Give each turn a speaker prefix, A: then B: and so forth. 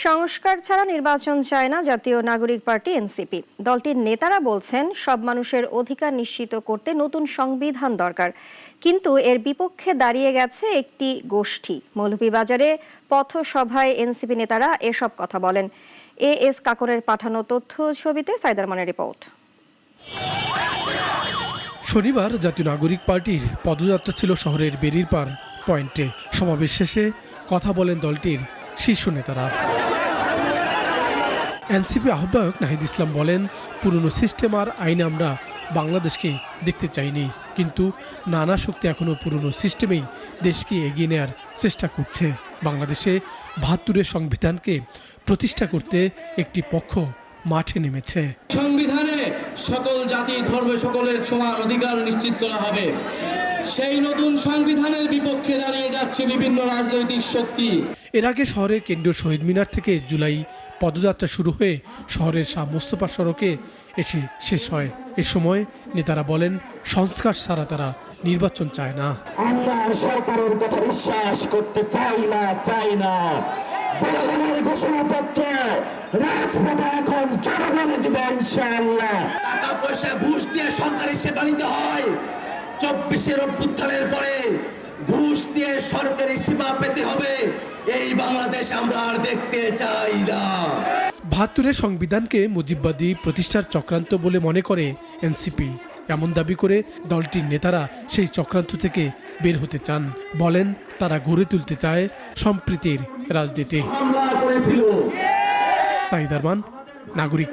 A: সংস্কার ছাড়া নির্বাচন চায় না জাতীয় নাগরিক পার্টি এনসিপি। দলটির নেতারা বলছেন সব মানুষের অধিকার নিশ্চিত করতে নতুন সংবিধান দরকার, কিন্তু এর বিপক্ষে দাঁড়িয়ে গেছে একটি গোষ্ঠী। মৌলভীবাজারে পথসভায় এনসিপি নেতারা এসব কথা বলেন। এস কাকরের পাঠানো তথ্য ছবিতে সাইদার মানের রিপোর্ট।
B: শনিবার জাতীয় নাগরিক পার্টির পদযাত্রা ছিল শহরের বেরিরপাড় পয়েন্টে। সমাবেশ শেষে কথা বলেন দলটির শীর্ষ নেতারা। এনসিপি আহ্বায়ক নাহিদ ইসলাম বলেন, পুরনো সিস্টেম আর আইনে আমরা বাংলাদেশকে দেখতে চাইনি, কিন্তু নানা শক্তি এখনো পুরনো সিস্টেমেই দেশকে এগিয়ে নেওয়ার চেষ্টা করছে। বাংলাদেশে ৭২-এর সংবিধানকে প্রতিষ্ঠা করতে একটি পক্ষ মাঠে নেমেছে।
C: সংবিধানে সকল জাতি ধর্ম সকলের সমান অধিকার নিশ্চিত করা হবে। সেই নতুন সংবিধানের বিপক্ষে দাঁড়িয়ে যাচ্ছে বিভিন্ন রাজনৈতিক শক্তি।
B: এর আগে শহরের কেন্দ্রীয় শহীদ মিনার থেকে জুলাই পদযাত্রা শুরু হয়ে শহরের শাহ মোস্তফা সড়কে এসে শেষ হয়। এ সময় নেতারা বলেন, সংস্কার ছাড়া তারা নির্বাচন চায় না।
D: আমরা সরকারের কথা বিশ্বাস করতে চাই না। জনগণের ঘোষণাপত্র রাজপথে এখন জনগণে দিবে ইনশাআল্লাহ। টাকা পয়সা ঘুষ দিয়ে সরকারি সেবা নিতে হয়। ২৪-এর অভ্যুত্থানের পরে ঘুষ দিয়ে সরকারি সেবা পেতে হবে, এই বাংলাদেশ আমরা আর দেখতে চাই না।
B: ৭২-এর সংবিধানকে মুজিববাদী প্রতিষ্ঠার চক্রান্ত বলে মনে করে এনসিপি। এমন দাবি করে দলটির নেতারা সেই চক্রান্ত থেকে বের হতে চান। বলেন, তারা গড়ে তুলতে চায় সম্প্রীতির রাজনীতি।
D: হামলা করেছিল
B: সাইদ আরমান, নাগরিক।